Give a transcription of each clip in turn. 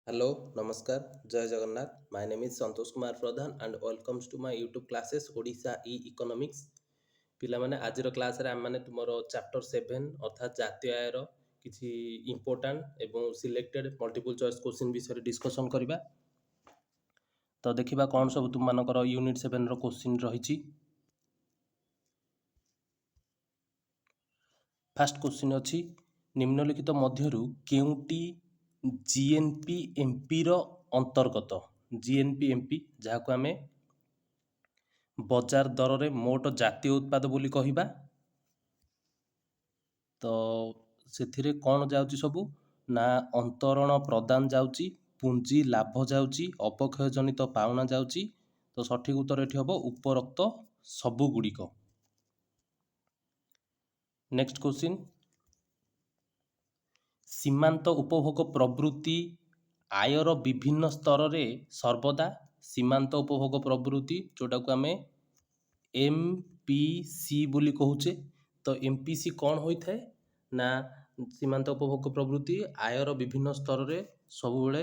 Hello, Namaskar, Jai Jagannath. My name is Santosh Kumar Pradhan and welcomes to my YouTube classes Odisha E-Economics. ପିଲାମାନେ ଆଜିର କ୍ଲାସ୍ରେ ଆମମାନେ ତୁମର chapter 7 ଅର୍ଥାତ୍ ଜାତୀୟ ଆୟର କିଛି ଇମ୍ପୋର୍ଟାଣ୍ଟ ଏବଂ ସିଲେକ୍ଟେଡ୍ ମଲ୍ଟିପୁଲ୍ ଚଏସ୍ କୋଶ୍ଚିନ୍ ବିଷୟରେ ଡିସ୍କସନ୍ କରିବା। ତ ଦେଖିବା କ'ଣ ସବୁ ତୁମମାନଙ୍କର ୟୁନିଟ୍ 7ର କୋଶ୍ଚିନ୍ ରହିଛି। ଫାର୍ଷ୍ଟ କୋଶ୍ଚିନ୍ ଅଛି, ନିମ୍ନଲିଖିତ ମଧ୍ୟରୁ କେଉଁଟି GNP/MP ର ଅନ୍ତର୍ଗତ? GNP/MP ଯାହାକୁ ଆମେ ବଜାର ଦରରେ ମୋଟ ଜାତୀୟ ଉତ୍ପାଦ ବୋଲି କହିବା। ତ ସେଥିରେ କ'ଣ ଯାଉଛି ସବୁ ନା ଅନ୍ତରଣ ପ୍ରଦାନ ଯାଉଛି, ପୁଞ୍ଜି ଲାଭ ଯାଉଛି, ଅବକ୍ଷୟ ଜନିତ ପାଉଣା ଯାଉଛି। ତ ସଠିକ୍ ଉତ୍ତର ଏଠି ହେବ ଉପରୋକ୍ତ ସବୁଗୁଡ଼ିକ। ନେକ୍ସଟ କୋଶ୍ଚିନ୍, ସୀମାନ୍ତ ଉପଭୋଗ ପ୍ରବୃତ୍ତି ଆୟର ବିଭିନ୍ନ ସ୍ତରରେ ସର୍ବଦା ସୀମାନ୍ତ ଉପଭୋଗ ପ୍ରବୃତ୍ତି ଯେଉଁଟାକୁ ଆମେ MPC ବୋଲି କହୁଛେ। ତ MPC କ'ଣ ହୋଇଥାଏ ନା ସୀମାନ୍ତ ଉପଭୋଗ ପ୍ରବୃତ୍ତି ଆୟର ବିଭିନ୍ନ ସ୍ତରରେ ସବୁବେଳେ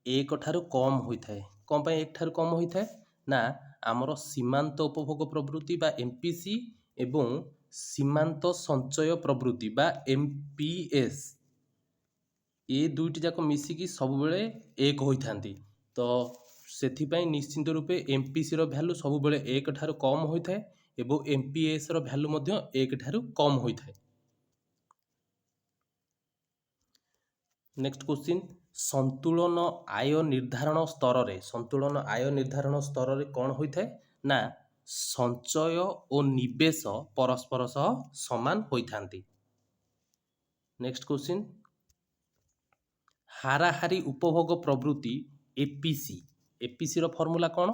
1 ଠାରୁ କମ୍ ହୋଇଥାଏ। କ'ଣ ପାଇଁ 1 ଠାରୁ କମ୍ ହୋଇଥାଏ ନା ଆମର ସୀମାନ୍ତ ଉପଭୋଗ ପ୍ରବୃତ୍ତି ବା MPC ଏବଂ ସୀମାନ୍ତ ସଞ୍ଚୟ ପ୍ରବୃତ୍ତି ବା MPS ଏ ଦୁଇଟି ଯାକ ମିଶିକି ସବୁବେଳେ 1 ହୋଇଥାନ୍ତି। ତ ସେଥିପାଇଁ ନିଶ୍ଚିନ୍ତ ରୂପେ MPCର ଭ୍ୟାଲୁ ସବୁବେଳେ 1 ଠାରୁ କମ୍ ହୋଇଥାଏ ଏବଂ MPSର ଭ୍ୟାଲୁ ମଧ୍ୟ 1 ଠାରୁ କମ୍ ହୋଇଥାଏ। ନେକ୍ସଟ କୋଶ୍ଚିନ୍, ସନ୍ତୁଳନ ଆୟ ନିର୍ଦ୍ଧାରଣ ସ୍ତରରେ କ'ଣ ହୋଇଥାଏ ନା ସଞ୍ଚୟ ଓ ନିବେଶ ପରସ୍ପର ସହ ସମାନ ହୋଇଥାନ୍ତି। ନେକ୍ସଟ କୋଶ୍ଚିନ୍, ହାରାହାରି ଉପଭୋଗ ପ୍ରବୃତ୍ତି APCର ଫର୍ମୁଲା କ'ଣ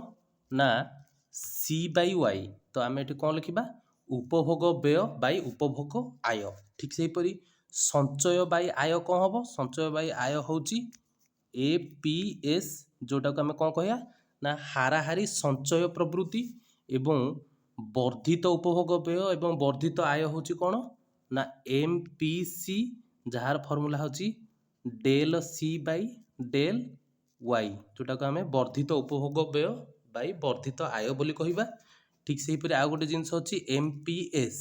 ନା C/Y। ତ ଆମେ ଏଠି କ'ଣ ଲେଖିବା ଉପଭୋଗ ବ୍ୟୟ ବାଇ ଉପଭୋଗ ଆୟ। ଠିକ୍ ସେହିପରି ସଞ୍ଚୟ ବାଇ ଆୟ କ'ଣ ହେବ? ସଞ୍ଚୟ ବାଇ ଆୟ ହେଉଛି APS, ଯେଉଁଟାକୁ ଆମେ କ'ଣ କହିବା ନା ହାରାହାରି ସଞ୍ଚୟ ପ୍ରବୃତ୍ତି ଏବଂ ବର୍ଦ୍ଧିତ ଉପଭୋଗ ବ୍ୟୟ ଏବଂ ବର୍ଦ୍ଧିତ ଆୟ ହେଉଛି କ'ଣ ନା MPC, ଯାହାର ଫର୍ମୁଲା ହେଉଛି del C/del Y, ଯେଉଁଟାକୁ ଆମେ ବର୍ଦ୍ଧିତ ଉପଭୋଗ ବ୍ୟୟ ବାଇ ବର୍ଦ୍ଧିତ ଆୟ ବୋଲି କହିବା। ଠିକ୍ ସେହିପରି ଆଉ ଗୋଟେ ଜିନିଷ ଅଛି MPS,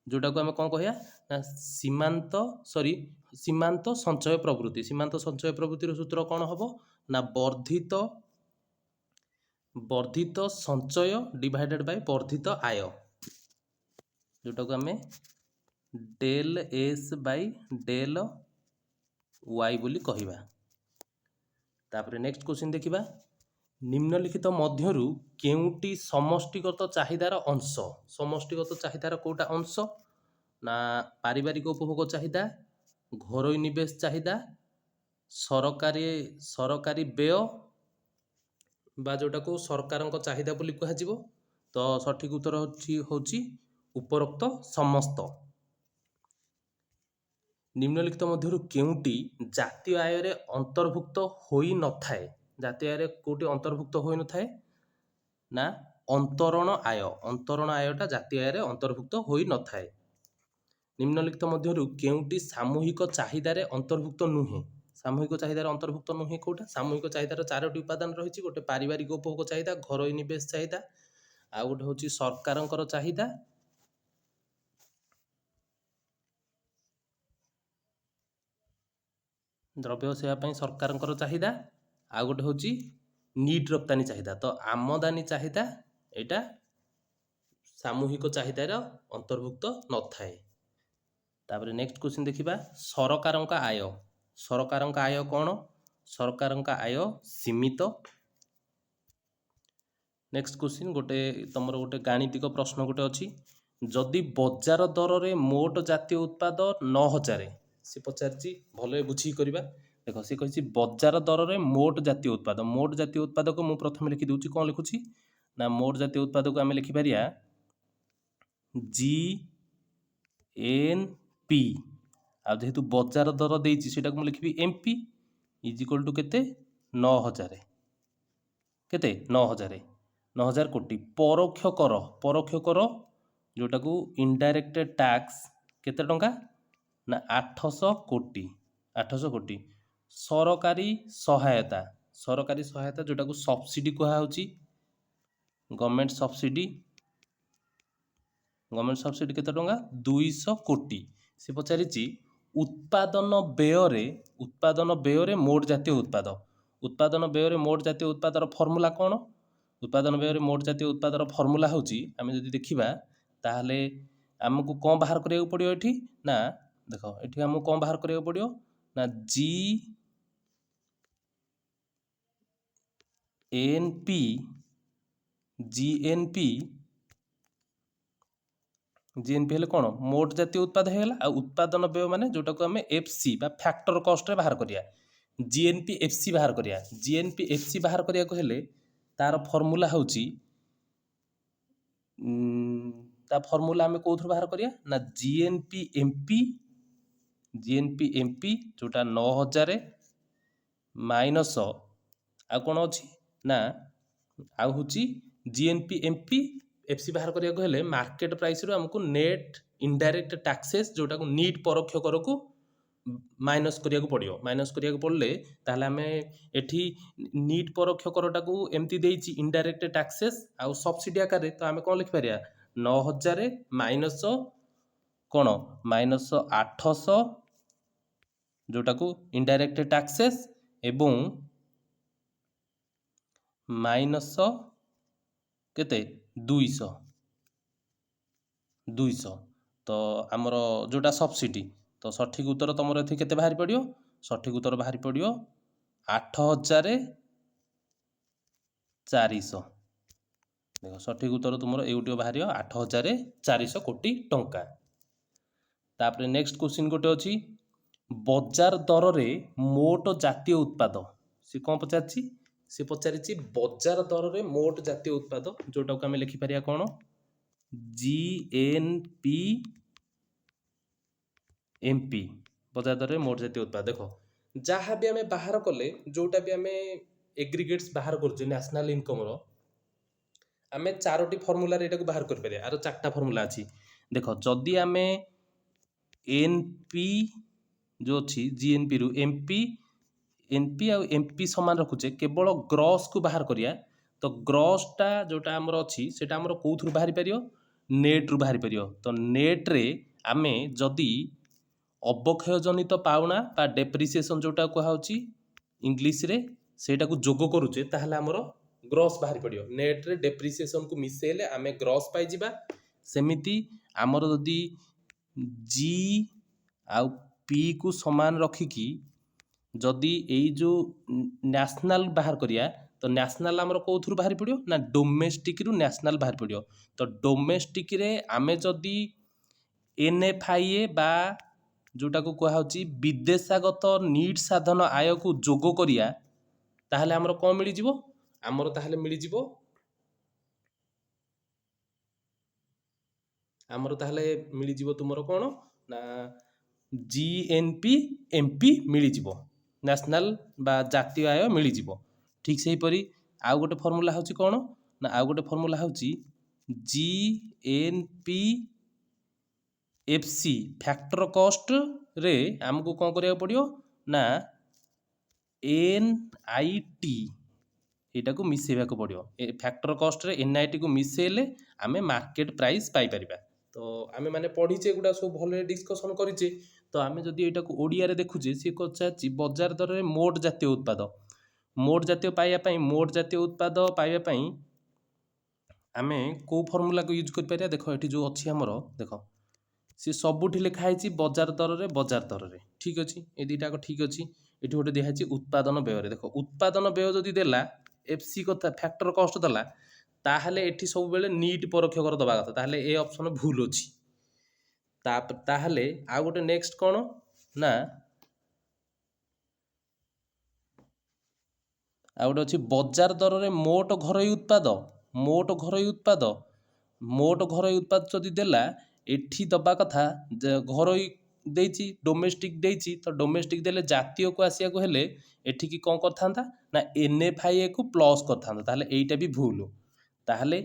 ଯେଉଁଟାକୁ ଆମେ କ'ଣ କହିବା ନା ସୀମାନ୍ତ ସଞ୍ଚୟ ପ୍ରବୃତ୍ତି। ସୀମାନ୍ତ ସଞ୍ଚୟ ପ୍ରବୃତ୍ତିର ସୂତ୍ର କ'ଣ ହେବ ନା ବର୍ଦ୍ଧିତ ସଞ୍ଚୟ ଡିଭାଇଡେଡ୍ ବାଇ ବର୍ଦ୍ଧିତ ଆୟ, ଯେଉଁଟାକୁ ଆମେ del S/del Y ବୋଲି କହିବା। ତାପରେ ନେକ୍ସଟ କୋଶ୍ଚିନ୍ ଦେଖିବା, ନିମ୍ନଲିଖିତ ମଧ୍ୟରୁ କେଉଁଟି ସମଷ୍ଟିଗତ ଚାହିଦାର ଅଂଶ? ସମଷ୍ଟିଗତ ଚାହିଦାର କେଉଁଟା ଅଂଶ ନା ପାରିବାରିକ ଉପଭୋଗ ଚାହିଦା, ଘରୋଇ ନିବେଶ ଚାହିଦା, ସରକାରୀ ବ୍ୟୟ ବା ଯେଉଁଟାକୁ ସରକାରଙ୍କ ଚାହିଦା ବୋଲି କୁହାଯିବ। ତ ସଠିକ୍ ଉତ୍ତର ହେଉଛି ଉପରୋକ୍ତ ସମସ୍ତ। ନିମ୍ନଲିଖିତ ମଧ୍ୟରୁ କେଉଁଟି ଜାତୀୟ ଆୟରେ ଅନ୍ତର୍ଭୁକ୍ତ ହୋଇନଥାଏ? ଜାତୀୟ ଆୟରେ କେଉଁଟି ଅନ୍ତର୍ଭୁକ୍ତ ହୋଇନଥାଏ ନା ଅନ୍ତରଣ ଆୟଟା ଜାତୀୟ ଆୟରେ ଅନ୍ତର୍ଭୁକ୍ତ ହୋଇନଥାଏ। ନିମ୍ନଲିଖିତ ମଧ୍ୟରୁ କେଉଁଟି ସାମୂହିକ ଚାହିଦାରେ ଅନ୍ତର୍ଭୁକ୍ତ ନୁହେଁ? ସାମୂହିକ ଚାହିଦାରେ ଅନ୍ତର୍ଭୁକ୍ତ ନୁହେଁ କେଉଁଟା? ସାମୂହିକ ଚାହିଦାର 4ଟି ଉପାଦାନ ରହିଛି। ଗୋଟେ ପାରିବାରିକ ଉପଭୋଗ ଚାହିଦା, ଘରୋଇ ନିବେଶ ଚାହିଦା, ଆଉ ଗୋଟେ ହେଉଛି ସରକାରଙ୍କର ଚାହିଦା, ଦ୍ରବ୍ୟ ସେବା ପାଇଁ ସରକାରଙ୍କର ଚାହିଦା, ଆଉ ଗୋଟେ ହେଉଛି ନିଟ୍ ରପ୍ତାନି ଚାହିଦା। ତ ଆମଦାନୀ ଚାହିଦା ଏଇଟା ସାମୂହିକ ଚାହିଦାର ଅନ୍ତର୍ଭୁକ୍ତ ନଥାଏ। ତାପରେ ନେକ୍ସଟ କୋଶ୍ଚିନ୍ ଦେଖିବା, ସରକାରଙ୍କ ଆୟ। ସରକାରଙ୍କ ଆୟ କ'ଣ? ସରକାରଙ୍କ ଆୟ ସୀମିତ। ନେକ୍ସଟ କୋଶ୍ଚିନ୍, ତମର ଗୋଟେ ଗାଣିତିକ ପ୍ରଶ୍ନ ଗୋଟେ ଅଛି, ଯଦି ବଜାର ଦରରେ ମୋଟ ଜାତୀୟ ଉତ୍ପାଦ 9,000, ସେ ପଚାରିଛି, ଭଲ ବୁଝିକି କରିବା। ଦେଖ, ସେ କହିଛି ବଜାର ଦରରେ ମୋଟ ଜାତୀୟ ଉତ୍ପାଦ। ମୋଟ ଜାତୀୟ ଉତ୍ପାଦକୁ ମୁଁ ପ୍ରଥମେ ଲେଖିଦେଉଛି। କ'ଣ ଲେଖୁଛି ନା ମୋଟ ଜାତୀୟ ଉତ୍ପାଦକୁ ଆମେ ଲେଖିପାରିବା GNP, ଆଉ ଯେହେତୁ ବଜାର ଦର ଦେଇଛି ସେଟାକୁ ମୁଁ ଲେଖିବି MP ଇଜିକାଲ୍ ଟୁ କେତେ 9,000। କେତେ 9,000 କୋଟି। ପରୋକ୍ଷ କର ଯେଉଁଟାକୁ ଇନଡାଇରେକ୍ଟ ଟ୍ୟାକ୍ସ କେତେ ଟଙ୍କା ନା 800 କୋଟି। ସରକାରୀ ସହାୟତା ଯୋଉଟାକୁ ସବସିଡି କୁହାଯାଉଛି। ଗଭର୍ଣ୍ଣମେଣ୍ଟ ସବସିଡି କେତେ ଟଙ୍କା? 200 କୋଟି। ସେ ପଚାରିଛି ଉତ୍ପାଦନ ବ୍ୟୟରେ ମୋଟ ଜାତୀୟ ଉତ୍ପାଦର ଫର୍ମୁଲା କ'ଣ? ଉତ୍ପାଦନ ବ୍ୟୟରେ ମୋଟ ଜାତୀୟ ଉତ୍ପାଦର ଫର୍ମୁଲା ହେଉଛି, ଆମେ ଯଦି ଦେଖିବା ତାହେଲେ ଆମକୁ କ'ଣ ବାହାର କରିବାକୁ ପଡ଼ିବ ଏଠି? ନା ଦେଖ, ଏଠି ଆମକୁ କ'ଣ ବାହାର କରିବାକୁ ପଡ଼ିବ? ନା ଜିଏନପି ହେଲେ କ'ଣ? ମୋଟ ଜାତୀୟ ଉତ୍ପାଦ ହେଇଗଲା। ଆଉ ଉତ୍ପାଦନ ବ୍ୟୟ ମାନେ ଯୋଉଟାକୁ ଆମେ ଏଫସି ବା ଫ୍ୟାକ୍ଟର କଷ୍ଟରେ ବାହାର କରିବା, ଜିଏନପି ଏଫସି ବାହାର କରିବା। ଜିଏନପି ଏଫସି ବାହାର କରିବାକୁ ହେଲେ ତାର ଫର୍ମୁଲା ହେଉଛି, ତା ଫର୍ମୁଲା ଆମେ କୋଉଥିରୁ ବାହାର କରିବା? ନା ଜିଏନପି ଏମପି ଯୋଉଟା 9000 ମାଇନସ ଆଉ କ'ଣ ଅଛି? ନା ଆଉ ହେଉଛି ଜିଏନପି ଏଫସି ବାହାର କରିବାକୁ ହେଲେ ମାର୍କେଟ ପ୍ରାଇସରୁ ଆମକୁ ନେଟ୍ ଇନଡାଇରେକ୍ଟ ଟ୍ୟାକ୍ସେସ୍ ଯୋଉଟାକୁ ନିଟ୍ ପରୋକ୍ଷ କରକୁ ମାଇନସ୍ କରିବାକୁ ପଡ଼ିବ। ମାଇନସ୍ କରିବାକୁ ପଡ଼ିଲେ ତାହେଲେ ଆମେ ଏଠି ନିଟ୍ ପରୋକ୍ଷ କରଟାକୁ ଏମିତି ଦେଇଛି ଇନଡାଇରେକ୍ଟ ଟ୍ୟାକ୍ସେସ୍ ଆଉ ସବସିଡି ଆକାରରେ, ତ ଆମେ କ'ଣ ଲେଖିପାରିବା? 9000 ମାଇନସ କ'ଣ? ମାଇନସ 800 ଯୋଉଟାକୁ ଇନଡାଇରେକ୍ଟ ଟ୍ୟାକ୍ସେସ୍ ଏବଂ ମାଇନସ କେତେ? 200 ତ ଆମର ଯୋଉଟା ସବସିଡି। ତ ସଠିକ ଉତ୍ତର ତମର ଏଠି କେତେ ବାହାରି ପଡ଼ିବ? ସଠିକ ଉତ୍ତର ବାହାରି ପଡ଼ିବ 8400। ଦେଖ, ସଠିକ ଉତ୍ତର ତୁମର ଏଇଟିও ବାହାରିବ 8400 କୋଟି ଟଙ୍କା। ତାପରେ ନେକ୍ସଟ କ୍ୱେଶ୍ଚିନ୍ ଗୋଟେ ଅଛି, ବଜାର ଦରରେ ମୋଟ ଜାତୀୟ ଉତ୍ପାଦ। ସେ କ'ଣ ପଚାରିଛି? ସେ ପଚାରିଛି ବଜାର ଦରରେ ମୋଟ ଜାତୀୟ ଉତ୍ପାଦ, ଯୋଉଟାକୁ ଆମେ ଲେଖିପାରିବା କ'ଣ? ଜିଏନପି ଏମପି, ବଜାର ଦରରେ ମୋଟ ଜାତୀୟ ଉତ୍ପାଦ। ଦେଖ, ଯାହା ବି ଆମେ ବାହାର କଲେ, ଯୋଉଟା ବି ଆମେ ଏଗ୍ରିଗେଟ୍ସ ବାହାର କରୁଛେ ନ୍ୟାସନାଲ ଇନକମର, ଆମେ 4ଟି ଫର୍ମୁଲାରେ ଏଟାକୁ ବାହାର କରିପାରିବା। ଆର 4ଟା ଫର୍ମୁଲା ଅଛି। ଦେଖ, ଯଦି ଆମେ ଏନପି ଯୋଉ ଅଛି ଜିଏନପି ରୁ ଏନପି ଆଉ ଏମପି ସମାନ ରଖୁଛେ, କେବଳ ଗ୍ରସ୍କୁ ବାହାର କରିବା, ତ ଗ୍ରସ୍ଟା ଯୋଉଟା ଆମର ଅଛି ସେଟା ଆମର କୋଉଥିରୁ ବାହାରି ପାରିବ? ନେଟ୍ରୁ ବାହାରି ପାରିବ। ତ ନେଟ୍ରେ ଆମେ ଯଦି ଅବକ୍ଷୟ ଜନିତ ପାଉଣା ବା ଡେପ୍ରିସିଏସନ୍ ଯୋଉଟା କୁହାଯାଉଛି ଇଂଲିଶରେ, ସେଇଟାକୁ ଯୋଗ କରୁଛେ, ତାହେଲେ ଆମର ଗ୍ରସ୍ ବାହାରି ପଡ଼ିବ। ନେଟ୍ରେ ଡେପ୍ରିସିଏସନ୍କୁ ମିଶେଇଲେ ଆମେ ଗ୍ରସ୍ ପାଇଯିବା। ସେମିତି ଆମର ଯଦି ଜି ଆଉ ପି କୁ ସମାନ ରଖିକି ଯଦି ଏଇ ଯୋଉ ନ୍ୟାସନାଲ ବାହାର କରିବା, ତ ନ୍ୟାସନାଲ ଆମର କୋଉଥିରୁ ବାହାରି ପଡ଼ିବ? ନା ଡୋମେଷ୍ଟିକରୁ ନ୍ୟାସନାଲ ବାହାରି ପଡ଼ିବ। ତ ଡୋମେଷ୍ଟିକରେ ଆମେ ଯଦି ଏନ୍ଏଫଆଇଏ ବା ଯୋଉଟାକୁ କୁହାଯାଉଛି ବିଦେଶାଗତ ନିଟ୍ ସାଧନ ଆୟକୁ ଯୋଗ କରିବା, ତାହେଲେ ଆମର କ'ଣ ମିଳିଯିବ? ଆମର ତାହେଲେ ମିଳିଯିବ ତୁମର କ'ଣ? ନା ଜିଏନପି ଏମପି ମିଳିଯିବ, ନ୍ୟାସନାଲ ବା ଜାତୀୟ ଆୟ ମିଳିଯିବ। ଠିକ୍ ସେହିପରି ଆଉ ଗୋଟେ ଫର୍ମୁଲା ହେଉଛି କ'ଣ? ନା ଆଉ ଗୋଟେ ଫର୍ମୁଲା ହେଉଛି ଜିଏନପି ଏଫସି ଫ୍ୟାକ୍ଟର କଷ୍ଟରେ ଆମକୁ କ'ଣ କରିବାକୁ ପଡ଼ିବ? ନା ଏନ୍ଆଇଟି ଏଇଟାକୁ ମିଶେଇବାକୁ ପଡ଼ିବ। ଏ ଫ୍ୟାକ୍ଟର କଷ୍ଟରେ ଏନ୍ଆଇଟିକୁ ମିଶେଇଲେ ଆମେ ମାର୍କେଟ ପ୍ରାଇସ୍ ପାଇପାରିବା। ତ ଆମେ ମାନେ ପଢ଼ିଛେ, ଏଗୁଡ଼ା ସବୁ ଭଲରେ ଡିସ୍କସନ୍ କରିଛେ। ତ ଆମେ ଯଦି ଏଇଟାକୁ ଓଡ଼ିଆରେ ଦେଖୁଛେ, ସିଏ ପଚାରିଛି ବଜାର ଦରରେ ମୋଟ ଜାତୀୟ ଉତ୍ପାଦ। ମୋଟ ଜାତୀୟ ଉତ୍ପାଦ ପାଇବା ପାଇଁ ଆମେ କୋଉ ଫର୍ମୁଲାକୁ ୟୁଜ୍ କରିପାରିବା? ଦେଖ, ଏଠି ଯୋଉ ଅଛି ଆମର, ଦେଖ ସେ ସବୁଠି ଲେଖା ହେଇଛି ବଜାର ଦରରେ। ଠିକ୍ ଅଛି, ଏ ଦୁଇଟାକ ଠିକ୍ ଅଛି। ଏଠି ଗୋଟେ ଦିଆହେଇଛି ଉତ୍ପାଦନ ବ୍ୟୟରେ। ଦେଖ, ଉତ୍ପାଦନ ବ୍ୟୟ ଯଦି ଦେଲା, ଏଫସି କଥା ଫ୍ୟାକ୍ଟର କଷ୍ଟ ଦେଲା, ତାହେଲେ ଏଠି ସବୁବେଳେ ନିଟ୍ ପରୋକ୍ଷ କର ଦେବା କଥା। ତାହେଲେ ଏ ଅପସନ ଭୁଲ ଅଛି। ତାହେଲେ ଆଉ ଗୋଟେ ନେକ୍ସଟ କ'ଣ? ନା ଆଉ ଗୋଟେ ଅଛି ବଜାର ଦରରେ ମୋଟ ଘରୋଇ ଉତ୍ପାଦ ଯଦି ଦେଲା, ଏଠି ଦବା କଥା ଘରୋଇ ଦେଇଛି, ଡୋମେଷ୍ଟିକ ଦେଇଛି। ତ ଡୋମେଷ୍ଟିକ ଦେଲେ ଜାତୀୟକୁ ଆସିବାକୁ ହେଲେ ଏଠିକି କ'ଣ କରିଥାନ୍ତା? ନା ଏନ୍ଏଫଆଇଏକୁ ପ୍ଲସ୍ କରିଥାନ୍ତା। ତାହେଲେ ଏଇଟା ବି ଭୁଲ। ତାହେଲେ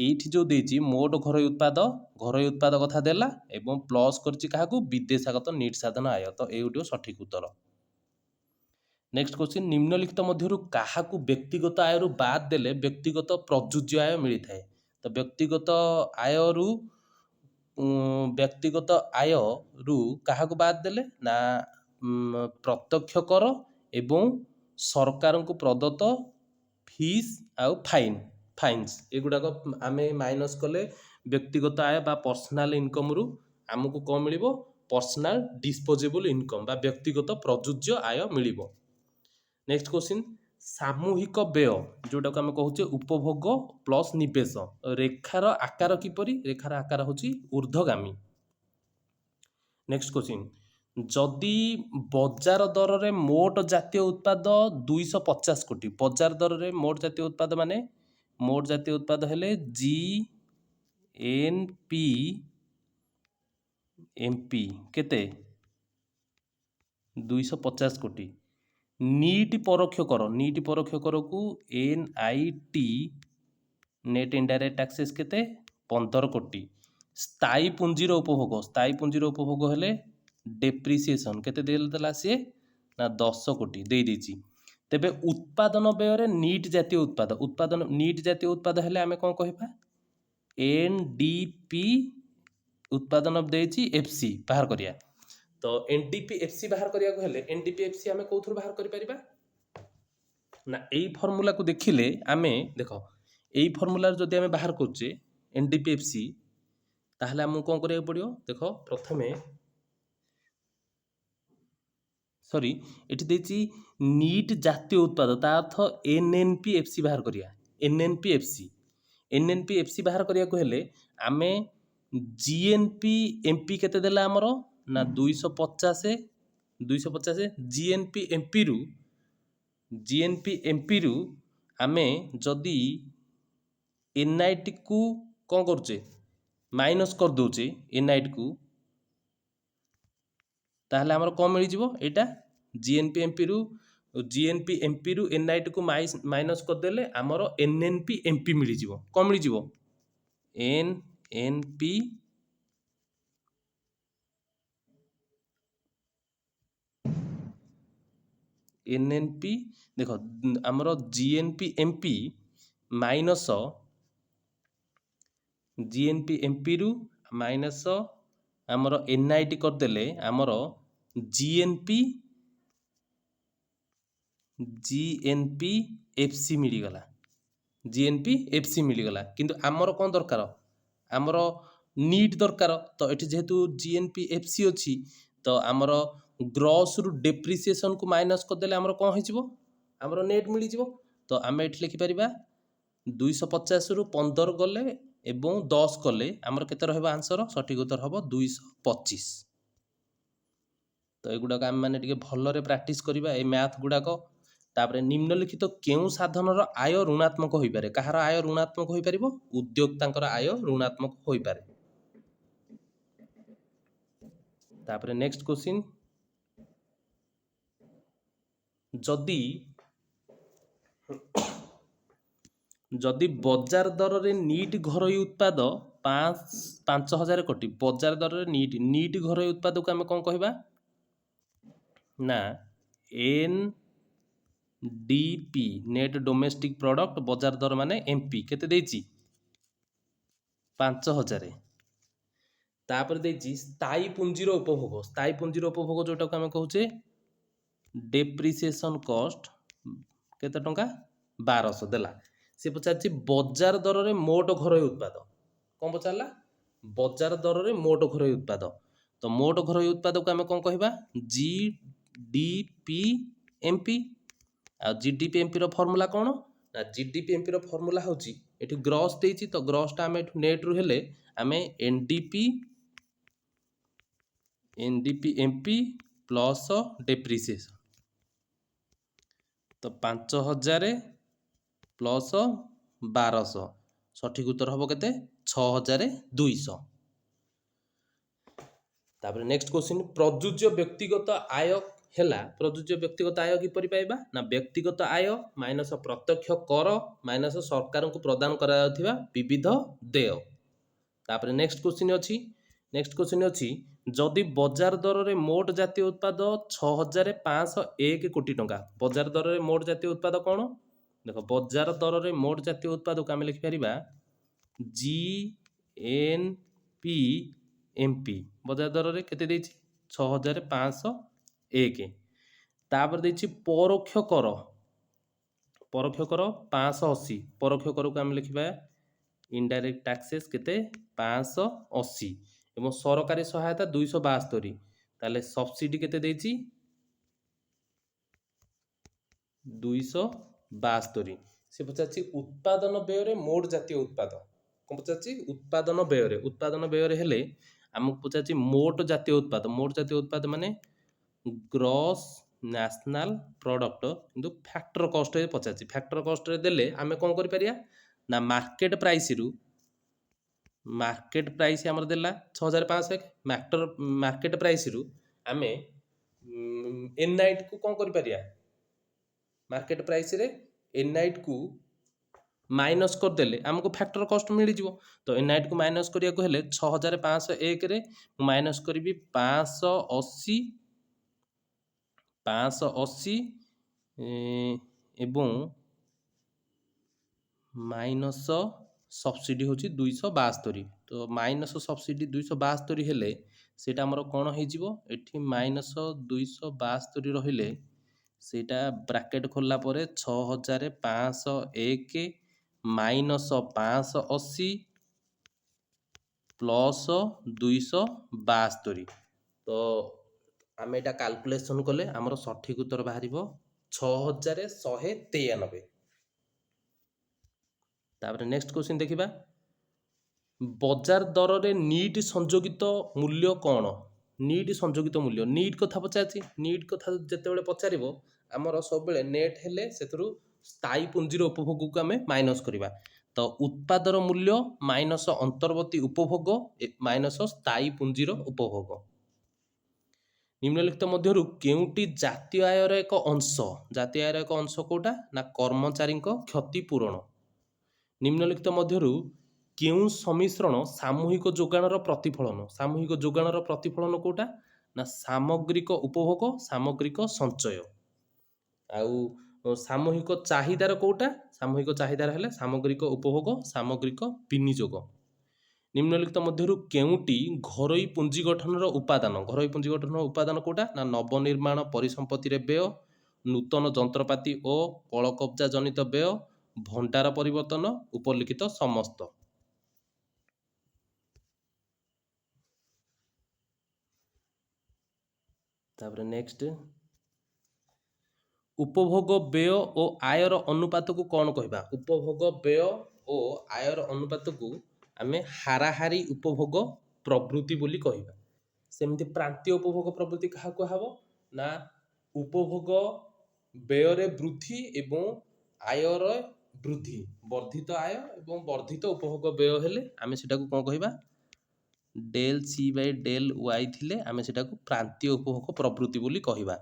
ଏଇଠି ଯୋଉ ଦେଇଛି ମୋଟ ଘରୋଇ ଉତ୍ପାଦ କଥା ଦେଲା ଏବଂ ପ୍ଲସ୍ କରିଛି କାହାକୁ? ବିଦେଶାଗତ ନିଟ୍ ସାଧନ ଆୟ। ତ ଏଇଟିও ସଠିକ ଉତ୍ତର। नेक्स्ट क्वेश्चन निम्नलिखित मध्यरु काहाकू व्यक्तिगत आयरु बाद देले व्यक्तिगत प्रजुज्य आय मिलिथाए तो व्यक्तिगत आयरु व्यक्तिगत आयरु काहाकू बाद देले ना प्रत्यक्ष कर एवं सरकार को प्रदत्त फीस आउ फाइन्स एगुड़ाक आम माइनस कले व्यक्तिगत आय बा पर्सनाल इनकम रु आमको कौन मिलिबो पर्सनाल डिस्पोजेबल इनकम बा व्यक्तिगत प्रजुज्य आय मिलिबो। नेक्स्ट क्वेश्चन सामूहिक व्यय जोटा को आम कहूचे उपभोग प्लस निवेश रेखार आकार किपरि रेखार आकार होची ऊर्ध्वगामी। नेक्स्ट क्वेश्चन जदि बजार दर रे मोट जातीय उत्पाद 250 कोटी बजार दर रे मोट जातीय उत्पाद माने मोट जातीय उत्पाद हेले GNP MP केते 250 कोटी नीट परोक्ष कर को NIT नेट इनडायरेक्ट टैक्सेस केते 15 कोटी स्थायी पुंजीर उपभोग हेले डेप्रिसिएशन केते देला सी ना 10 कोटी दे देछि। तेबे उत्पादन व्यय नीट जातीय उत्पाद हेले आमे कोन कहबा NDP उत्पादन देछि FC बाहर करिया तो NDP FC बाहर करिया को हेले NDP FC आमे कोथुर बाहर करि परिबा ना एई फार्मूला को देखिले आमे देखो एई फार्मूला जदि आमे बाहर करछे NDP FC ताहले हमको कोन करिया पड़ियो देखो प्रथमे सॉरी एठी देछि नीट जातीय उत्पाद ता अर्थ NNP FC बाहर करिया NNP FC बाहर करिया को हेले आमे GNP MP केते देला हमरो ना 250 GNP MP रु आमे जदि NIT को कोन करछे माइनस कर दोचे NIT को ताहले हमरो कम मिल जिवो एटा GNP MP रु NIT को माइनस कर देले हमरो NNP MP मिल जिवो कम मिल जिवो NNP देखो हमरो GNP MP minus GNP MP रु माइनस हमरो NIT कर देले हमरो GNP FC मिली गला GNP FC मिली गला किंतु हमरो कोन दरकार हमरो नीट दरकार तो एठी जेहेतु GNP FC अछि तो हमरो ग्रॉस रु डेप्रिसिएशन को माइनस कर देले हमरो कोन होइजिवो हमरो नेट मिली जिवो तो आमे एठी लिखि परिबा 250 रु 15 गले एवं 10 कले हमरो केते रहबो आंसर सठिक उत्तर हबो 225। तो एगुडा आम माने टिके भलरे प्रैक्टिस करिबा ए मैथ गुडा को तापरे निम्नलिखित केउ साधनर आय ऋणात्मक होई पारे कहार आय ऋणात्मक होई परिबो उद्योक्तांकर आय ऋणात्मक होई पारे। तापरे नेक्स्ट क्वेश्चन जदि बजार दर रे नीट घरोई उत्पाद 5000 कोटी बजार दर रे नीट घरोई उत्पाद को आमे कोन कहबा ना NDP नेट डोमेस्टिक प्रोडक्ट बजार दर माने MP केते देछि 5000 तापर देछि स्थायी पुंजीर उपभोग जोटा को आमे कहूचे डेप्रिसिएशन कॉस्ट केते टंका 1200 देला से पचारछि बजार दर रे मोट घरोई उत्पाद कोन पचारला बजार दर रे मोट घरोई उत्पाद तो मोट घरोई उत्पाद को आमे कोन कहबा GDP MP आ GDP MP रो फार्मूला कोन ना GDP MP रो फार्मूला होची एठी ग्रॉस देछि तो ग्रॉस टा आमे नेट रु हेले आमे NDP MP प्लस डेप्रिसिएशन तो 5000 प्लस 1200 सठिक उत्तर हबो केते 6200। तापर नेक्स्ट क्वेश्चन प्रजुज्य व्यक्तिगत आय हेला प्रजुज्य व्यक्तिगत आय कि परि पाइबा ना व्यक्तिगत आय माइनस प्रत्यक्ष कर माइनस सरकार को प्रदान करा जाथिबा विविध देय। तापर नेक्स्ट क्वेश्चन अछि ଯଦି ବଜାର ଦରରେ ମୋଟ ଜାତୀୟ ଉତ୍ପାଦ 6,501 କୋଟି ଟଙ୍କା। ବଜାର ଦରରେ ମୋଟ ଜାତୀୟ ଉତ୍ପାଦ କ'ଣ? ଦେଖ, ବଜାର ଦରରେ ମୋଟ ଜାତୀୟ ଉତ୍ପାଦକୁ ଆମେ ଲେଖିପାରିବା GNPMP। ବଜାର ଦରରେ କେତେ ଦେଇଛି? 6,501। ତାପରେ ଦେଇଛି ପରୋକ୍ଷ କର। ପରୋକ୍ଷ କର 580। ପରୋକ୍ଷ କରକୁ ଆମେ ଲେଖିବା ଇନଡାଇରେକ୍ଟ ଟାକ୍ସେସ୍ କେତେ? 580। ଏବଂ ସରକାରୀ ସହାୟତା 272। ତାହେଲେ ସବସିଡି କେତେ ଦେଇଛି? 272। ସେ ପଚାରୁଛି ଉତ୍ପାଦନ ବ୍ୟୟରେ ମୋଟ ଜାତୀୟ ଉତ୍ପାଦ। କ'ଣ ପଚାରୁଛି? ଉତ୍ପାଦନ ବ୍ୟୟରେ। ଉତ୍ପାଦନ ବ୍ୟୟରେ ହେଲେ ଆମକୁ ପଚାରୁଛି ମୋଟ ଜାତୀୟ ଉତ୍ପାଦ। ମୋଟ ଜାତୀୟ ଉତ୍ପାଦ ମାନେ ଗ୍ରସ୍ ନ୍ୟାସନାଲ ପ୍ରଡକ୍ଟ, କିନ୍ତୁ ଫ୍ୟାକ୍ଟର କଷ୍ଟରେ ପଚାରୁଛି। ଫ୍ୟାକ୍ଟର କଷ୍ଟରେ ଦେଲେ ଆମେ କ'ଣ କରିପାରିବା ନା ମାର୍କେଟ ପ୍ରାଇସ୍ ଆମର ଦେଲା 6,501। ମାର୍କେଟ ପ୍ରାଇସ୍ରୁ ଆମେ ଏନ୍ଆଇଟିକୁ କ'ଣ କରିପାରିବା? ମାର୍କେଟ ପ୍ରାଇସ୍ରେ ଏନ୍ଆଇଟିକୁ ମାଇନସ୍ କରିଦେଲେ ଆମକୁ ଫ୍ୟାକ୍ଟର କଷ୍ଟ ମିଳିଯିବ। ତ ଏନ୍ଆଇଟିକୁ ମାଇନସ୍ କରିବାକୁ ହେଲେ 6,501ରେ ମୁଁ ମାଇନସ୍ କରିବି 580 ଏବଂ ମାଇନସ୍ ସବସିଡି ହେଉଛି 272। ତ ମାଇନସ୍ ସବସିଡି 272 ହେଲେ ସେଇଟା ଆମର କ'ଣ ହେଇଯିବ? ଏଠି ମାଇନସ୍ 272 ରହିଲେ ସେଇଟା ବ୍ରାକେଟ୍ ଖୋଲିଲା ପରେ 6,501 ମାଇନସ୍ 580 ପ୍ଲସ୍ 272। ତ ଆମେ ଏଇଟା କାଲକୁଲେସନ୍ କଲେ ଆମର ସଠିକ୍ ଉତ୍ତର ବାହାରିବ 6,193। ତାପରେ ନେକ୍ସଟ କ୍ୱେଶ୍ଚିନ୍ ଦେଖିବା। ବଜାର ଦରରେ ନିଟ୍ ସଂଯୋଗିତ ମୂଲ୍ୟ କ'ଣ? ନିଟ୍ ସଂଯୋଗିତ ମୂଲ୍ୟ। ନିଟ୍ କଥା ପଚାରିଛି। ନିଟ୍ କଥା ଯେତେବେଳେ ପଚାରିବ ଆମର ସବୁବେଳେ ନେଟ୍ ହେଲେ ସେଥିରୁ ସ୍ଥାୟୀ ପୁଞ୍ଜିର ଉପଭୋଗକୁ ଆମେ ମାଇନସ୍ କରିବା। ତ ଉତ୍ପାଦର ମୂଲ୍ୟ ମାଇନସ୍ ଅନ୍ତର୍ବର୍ତ୍ତୀ ଉପଭୋଗ ମାଇନସ୍ ସ୍ଥାୟୀ ପୁଞ୍ଜିର ଉପଭୋଗ। ନିମ୍ନଲିଖିତ ମଧ୍ୟରୁ କେଉଁଟି ଜାତୀୟ ଆୟର ଏକ ଅଂଶ? ଜାତୀୟ ଆୟର ଏକ ଅଂଶ କୋଉଟା? ନା କର୍ମଚାରୀଙ୍କ କ୍ଷତିପୂରଣ। ନିମ୍ନଲିଖିତ ମଧ୍ୟରୁ କେଉଁ ସମ୍ମିଶ୍ରଣ ସାମୂହିକ ଯୋଗାଣର ପ୍ରତିଫଳନ? ସାମୂହିକ ଯୋଗାଣର ପ୍ରତିଫଳନ କୋଉଟା? ନା ସାମଗ୍ରିକ ଉପଭୋଗ, ସାମଗ୍ରିକ ସଞ୍ଚୟ। ଆଉ ସାମୂହିକ ଚାହିଦାର କୋଉଟା? ସାମୂହିକ ଚାହିଦାର ହେଲେ ସାମଗ୍ରିକ ଉପଭୋଗ, ସାମଗ୍ରିକ ବିନିଯୋଗ। ନିମ୍ନଲିଖିତ ମଧ୍ୟରୁ କେଉଁଟି ଘରୋଇ ପୁଞ୍ଜି ଗଠନର ଉପାଦାନ? ଘରୋଇ ପୁଞ୍ଜି ଗଠନର ଉପାଦାନ କୋଉଟା? ନା ନବନିର୍ମାଣ ପରିସମ୍ପତ୍ତିରେ ବ୍ୟୟ, ନୂତନ ଯନ୍ତ୍ରପାତି ଓ କଳକବ୍ଜା ଜନିତ ବ୍ୟୟ, ଭଣ୍ଡାର ପରିବର୍ତ୍ତନ, ଉପଲିଖିତ ସମସ୍ତ। ତାପରେ ନେକ୍ସଟ, ଉପଭୋଗ ବ୍ୟୟ ଓ ଆୟର ଅନୁପାତକୁ କ'ଣ କହିବା? ଉପଭୋଗ ବ୍ୟୟ ଓ ଆୟର ଅନୁପାତକୁ ଆମେ ହାରାହାରି ଉପଭୋଗ ପ୍ରବୃତ୍ତି ବୋଲି କହିବା। ସେମିତି ପ୍ରାନ୍ତୀୟ ଉପଭୋଗ ପ୍ରବୃତ୍ତି କାହାକୁ କୁହାହବ? ନା ଉପଭୋଗ ବ୍ୟୟରେ ବୃଦ୍ଧି ଏବଂ ଆୟର ବୃଦ୍ଧି, ବର୍ଦ୍ଧିତ ଆୟ ଏବଂ ବର୍ଦ୍ଧିତ ଉପଭୋଗ ବ୍ୟୟ ହେଲେ ଆମେ ସେଟାକୁ କ'ଣ କହିବା? Del C by del Y ଥିଲେ ଆମେ ସେଟାକୁ ପ୍ରାନ୍ତୀୟ ଉପଭୋଗ ପ୍ରବୃତ୍ତି ବୋଲି କହିବା।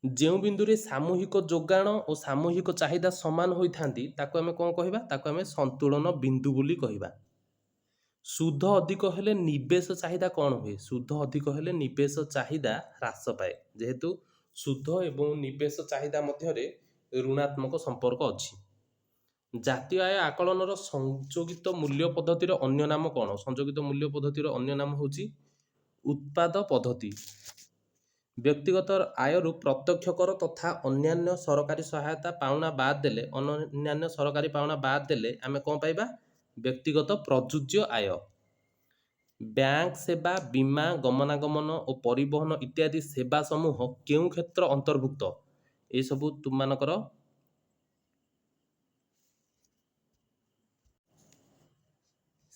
ଯେଉଁ ବିନ୍ଦୁରେ ସାମୂହିକ ଯୋଗାଣ ଓ ସାମୂହିକ ଚାହିଦା ସମାନ ହୋଇଥାନ୍ତି ତାକୁ ଆମେ କ'ଣ କହିବା? ତାକୁ ଆମେ ସନ୍ତୁଳନ ବିନ୍ଦୁ ବୋଲି କହିବା। ସୁଧ ଅଧିକ ହେଲେ ନିବେଶ ଚାହିଦା କ'ଣ ହୁଏ? ସୁଧ ଅଧିକ ହେଲେ ନିବେଶ ଚାହିଦା ହ୍ରାସ ପାଏ, ଯେହେତୁ ସୁଧ ଏବଂ ନିବେଶ ଚାହିଦା ମଧ୍ୟରେ ଋଣାତ୍ମକ ସମ୍ପର୍କ ଅଛି। ଜାତୀୟ ଆୟ ଆକଳନର ସଂଯୋଗିତ ମୂଲ୍ୟ ପଦ୍ଧତିର ଅନ୍ୟ ନାମ କ'ଣ? ସଂଯୋଗିତ ମୂଲ୍ୟ ପଦ୍ଧତିର ଅନ୍ୟ ନାମ ହେଉଛି ଉତ୍ପାଦ ପଦ୍ଧତି। ବ୍ୟକ୍ତିଗତ ଆୟରୁ ପ୍ରତ୍ୟକ୍ଷ କର ତଥା ଅନ୍ୟାନ୍ୟ ସରକାରୀ ସହାୟତା ପାଉଣା ବାଦ ଦେଲେ ଆମେ କ'ଣ ପାଇବା? ବ୍ୟକ୍ତିଗତ ପ୍ରଯୁଜ୍ୟ ଆୟ। ବ୍ୟାଙ୍କ ସେବା, ବୀମା, ଗମନାଗମନ ଓ ପରିବହନ ଇତ୍ୟାଦି ସେବା ସମୂହ କେଉଁ କ୍ଷେତ୍ର ଅନ୍ତର୍ଭୁକ୍ତ? ଏସବୁ ତୁମମାନଙ୍କର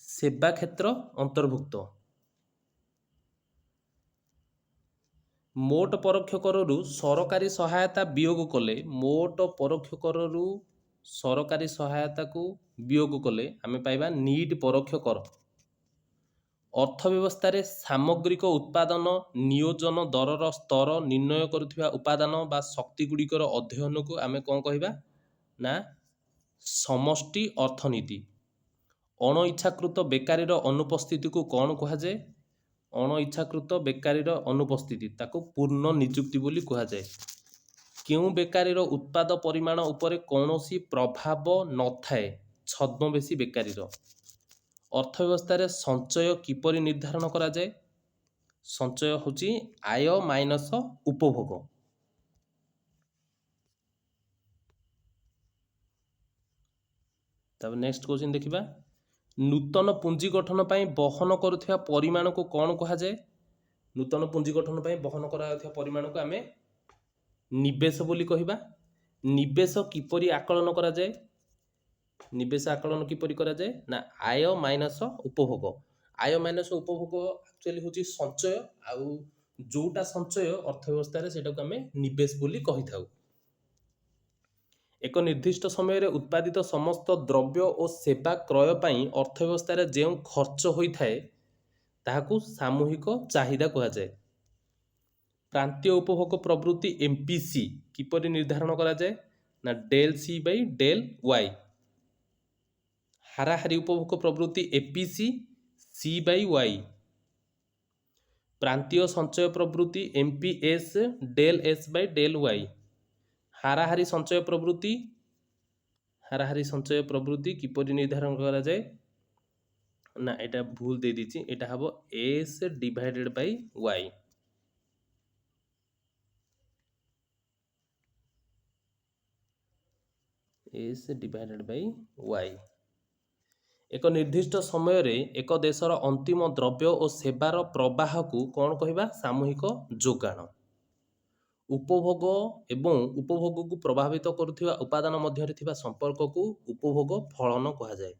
ସେବା କ୍ଷେତ୍ର ଅନ୍ତର୍ଭୁକ୍ତ। ମୋଟ ପରୋକ୍ଷ କରରୁ ସରକାରୀ ସହାୟତା ବିୟୋଗ କଲେ, ମୋଟ ପରୋକ୍ଷ କରରୁ ସରକାରୀ ସହାୟତାକୁ ବିୟୋଗ କଲେ ଆମେ ପାଇବା ନିଟ୍ ପରୋକ୍ଷ କର। ଅର୍ଥ ବ୍ୟବସ୍ଥାରେ ସାମଗ୍ରିକ ଉତ୍ପାଦନ, ନିୟୋଜନ ଦରର ସ୍ତର ନିର୍ଣ୍ଣୟ କରୁଥିବା ଉପାଦାନ ବା ଶକ୍ତି ଗୁଡ଼ିକର ଅଧ୍ୟୟନକୁ ଆମେ କ'ଣ କହିବା? ନା ସମଷ୍ଟି ଅର୍ଥନୀତି। ଅଣ ଇଚ୍ଛାକୃତ ବେକାରୀର ଅନୁପସ୍ଥିତିକୁ କ'ଣ କୁହାଯାଏ? ଅଣ ଇଚ୍ଛାକୃତ ବେକାରୀର ଅନୁପସ୍ଥିତି ତାକୁ ପୂର୍ଣ୍ଣ ନିଯୁକ୍ତି ବୋଲି କୁହାଯାଏ। କେଉଁ ବେକାରୀର ଉତ୍ପାଦ ପରିମାଣ ଉପରେ କୌଣସି ପ୍ରଭାବ ନଥାଏ? ଛଦ୍ମବେଶୀ ବେକାରୀର। ଅର୍ଥ ବ୍ୟବସ୍ଥାରେ ସଞ୍ଚୟ କିପରି ନିର୍ଦ୍ଧାରଣ କରାଯାଏ? ସଞ୍ଚୟ ହେଉଛି ଆୟ ମାଇନସ ଉପଭୋଗ। ତାପରେ ନେକ୍ସଟ କ୍ୱେଶ୍ଚିନ୍ ଦେଖିବା, ନୂତନ ପୁଞ୍ଜି ଗଠନ ପାଇଁ ବହନ କରୁଥିବା ପରିମାଣକୁ କ'ଣ କୁହାଯାଏ? ନୂତନ ପୁଞ୍ଜି ଗଠନ ପାଇଁ ବହନ କରାଯାଉଥିବା ପରିମାଣକୁ ଆମେ ନିବେଶ ବୋଲି କହିବା। ନିବେଶ କିପରି ଆକଳନ କରାଯାଏ? ନିବେଶ ଆକଳନ କିପରି କରାଯାଏ ନା ଆୟ ମାଇନସ ଉପଭୋଗ। ଆୟ ମାଇନସ ଉପଭୋଗ ଆକ୍ଚୁଆଲି ହେଉଛି ସଞ୍ଚୟ, ଆଉ ଯୋଉଟା ସଞ୍ଚୟ ଅର୍ଥ ବ୍ୟବସ୍ଥାରେ ସେଇଟାକୁ ଆମେ ନିବେଶ ବୋଲି କହିଥାଉ। ଏକ ନିର୍ଦ୍ଦିଷ୍ଟ ସମୟରେ ଉତ୍ପାଦିତ ସମସ୍ତ ଦ୍ରବ୍ୟ ଓ ସେବା କ୍ରୟ ପାଇଁ ଅର୍ଥ ବ୍ୟବସ୍ଥାରେ ଯେଉଁ ଖର୍ଚ୍ଚ ହୋଇଥାଏ ତାହାକୁ ସାମୂହିକ ଚାହିଦା କୁହାଯାଏ। ପ୍ରାନ୍ତୀୟ ଉପଭୋଗ ପ୍ରବୃତ୍ତି MPC କିପରି ନିର୍ଦ୍ଧାରଣ କରାଯାଏ ନା del C by del Y. ହାରାହାରି ଉପଭୋଗ ପ୍ରବୃତ୍ତି APC ସି ବାଇ ୱାଇ। ପ୍ରାନ୍ତୀୟ ସଞ୍ଚୟ ପ୍ରବୃତ୍ତି MPS del S by del Y. ହାରାହାରି ସଞ୍ଚୟ ପ୍ରବୃତ୍ତି କିପରି ନିର୍ଦ୍ଧାରଣ କରାଯାଏ ନା ଏଟା ଭୁଲ ଦେଇ ଦେଇଛି, ଏଟା ହବ S divided by Y। S divided by Y। ଏକ ନିର୍ଦ୍ଦିଷ୍ଟ ସମୟରେ ଏକ ଦେଶର ଅନ୍ତିମ ଦ୍ରବ୍ୟ ଓ ସେବାର ପ୍ରବାହକୁ କ'ଣ କହିବା? ସାମୂହିକ ଯୋଗାଣ। ଉପଭୋଗ ଏବଂ ଉପଭୋଗକୁ ପ୍ରଭାବିତ କରୁଥିବା ଉପାଦାନ ମଧ୍ୟରେ ଥିବା ସମ୍ପର୍କକୁ ଉପଭୋଗ ଫଳନ କୁହାଯାଏ।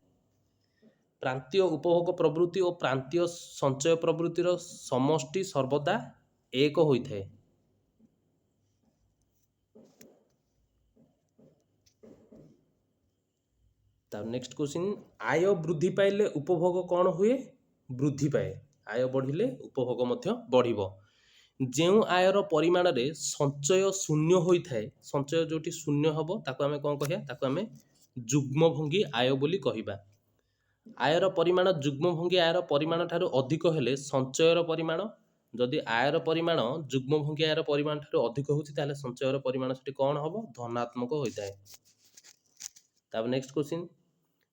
ପ୍ରାନ୍ତୀୟ ଉପଭୋଗ ପ୍ରବୃତ୍ତି ଓ ପ୍ରାନ୍ତୀୟ ସଞ୍ଚୟ ପ୍ରବୃତ୍ତିର ସମଷ୍ଟି ସର୍ବଦା 1 ହୋଇଥାଏ। ତାର ନେକ୍ସଟ କ୍ୱେଶ୍ଚିନ୍, ଆୟ ବୃଦ୍ଧି ପାଇଲେ ଉପଭୋଗ କ'ଣ ହୁଏ? ବୃଦ୍ଧି ପାଏ। ଆୟ ବଢ଼ିଲେ ଉପଭୋଗ ମଧ୍ୟ ବଢ଼ିବ। ଯେଉଁ ଆୟର ପରିମାଣରେ ସଞ୍ଚୟ ଶୂନ୍ୟ ହୋଇଥାଏ, ସଞ୍ଚୟ ଯୋଉଠି ଶୂନ୍ୟ ହେବ ତାକୁ ଆମେ କ'ଣ କହିବା? ତାକୁ ଆମେ ଯୁଗ୍ମଭଙ୍ଗୀ ଆୟ ବୋଲି କହିବା। ଆୟର ପରିମାଣ ଯୁଗ୍ମଭଙ୍ଗୀ ଆୟର ପରିମାଣ ଠାରୁ ଅଧିକ ହେଲେ ସଞ୍ଚୟର ପରିମାଣ, ଯଦି ଆୟର ପରିମାଣ ଯୁଗ୍ମଭଙ୍ଗୀ ଆୟର ପରିମାଣ ଠାରୁ ଅଧିକ ହେଉଛି ତାହେଲେ ସଞ୍ଚୟର ପରିମାଣ ସେଠି କ'ଣ ହେବ? ଧନାତ୍ମକ ହୋଇଥାଏ। ତାପରେ ନେକ୍ସଟ କ୍ୱେଶ୍ଚିନ୍,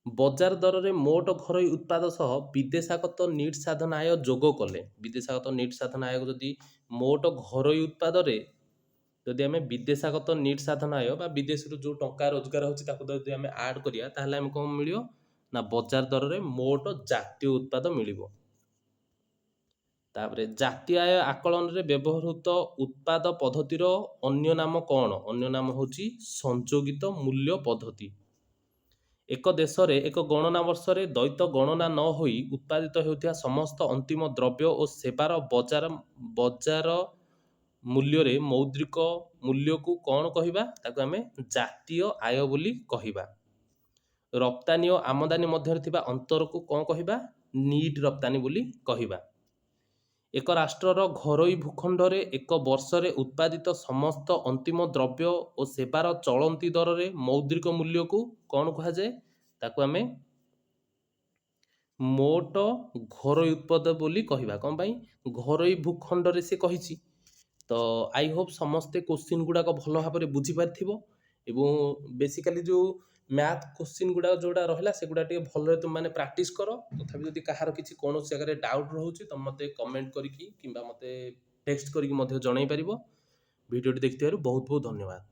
ବଜାର ଦରରେ ମୋଟ ଘରୋଇ ଉତ୍ପାଦ ସହ ବିଦେଶାଗତ ନିଟ୍ ସାଧନ ଆୟ ଯୋଗ କଲେ, ବିଦେଶାଗତ ନିଟ୍ ସାଧନ ଆୟ ଯଦି ମୋଟ ଘରୋଇ ଉତ୍ପାଦରେ ଯଦି ଆମେ ବିଦେଶାଗତ ନିଟ୍ ସାଧନ ଆୟ ବା ବିଦେଶରୁ ଯେଉଁ ଟଙ୍କା ରୋଜଗାର ହେଉଛି ତାକୁ ଯଦି ଆମେ ଆଡ୍ କରିବା ତାହେଲେ ଆମେ କ'ଣ ମିଳିବ ନା ବଜାର ଦରରେ ମୋଟ ଜାତୀୟ ଉତ୍ପାଦ ମିଳିବ। ତାପରେ ଜାତୀୟ ଆୟ ଆକଳନରେ ବ୍ୟବହୃତ ଉତ୍ପାଦ ପଦ୍ଧତିର ଅନ୍ୟ ନାମ କ'ଣ? ଅନ୍ୟ ନାମ ହେଉଛି ସଂଯୋଗିତ ମୂଲ୍ୟ ପଦ୍ଧତି। ଏକ ଦେଶରେ ଏକ ଗଣନା ବର୍ଷରେ ଦ୍ୱୈତ ଗଣନା ନ ହୋଇ ଉତ୍ପାଦିତ ହେଉଥିବା ସମସ୍ତ ଅନ୍ତିମ ଦ୍ରବ୍ୟ ଓ ସେବାର ବଜାର ମୂଲ୍ୟରେ ମୌଦ୍ରିକ ମୂଲ୍ୟକୁ କ'ଣ କହିବା? ତାକୁ ଆମେ ଜାତୀୟ ଆୟ ବୋଲି କହିବା। ରପ୍ତାନି ଓ ଆମଦାନୀ ମଧ୍ୟରେ ଥିବା ଅନ୍ତରକୁ କ'ଣ କହିବା? ନିଟ୍ ରପ୍ତାନି ବୋଲି କହିବା। ଏକ ରାଷ୍ଟ୍ରର ଘରୋଇ ଭୂଖଣ୍ଡରେ ଏକ ବର୍ଷରେ ଉତ୍ପାଦିତ ସମସ୍ତ ଅନ୍ତିମ ଦ୍ରବ୍ୟ ଓ ସେବାର ଚଳନ୍ତି ଦରରେ ମୌଦ୍ରିକ ମୂଲ୍ୟକୁ କ'ଣ କୁହାଯାଏ? ତାକୁ ଆମେ ମୋଟ ଘରୋଇ ଉତ୍ପାଦ ବୋଲି କହିବା। କ'ଣ ପାଇଁ? ଘରୋଇ ଭୂଖଣ୍ଡରେ ସେ କହିଛି। ତ ଆଇ ହୋପ୍ ସମସ୍ତେ କୋଶ୍ଚିନ୍ ଗୁଡ଼ାକ ଭଲ ଭାବରେ ବୁଝିପାରିଥିବ ଏବଂ ବେସିକାଲି ଯେଉଁ ମ୍ୟାଥ୍ କୋଶ୍ଚିନ୍ ଗୁଡ଼ାକ ଯେଉଁଟା ରହିଲା ସେଗୁଡ଼ା ଟିକେ ଭଲରେ ତୁମେ ପ୍ରାକ୍ଟିସ୍ କର। ତଥାପି ଯଦି କାହାର କିଛି କୌଣସି ଜାଗାରେ ଡାଉଟ୍ ରହୁଛି ତ ମୋତେ କମେଣ୍ଟ କରିକି କିମ୍ବା ମୋତେ ଟେକ୍ସଟ କରିକି ମଧ୍ୟ ଜଣାଇ ପାରିବ। ଭିଡ଼ିଓଟି ଦେଖିଥିବାରୁ ବହୁତ ବହୁତ ଧନ୍ୟବାଦ।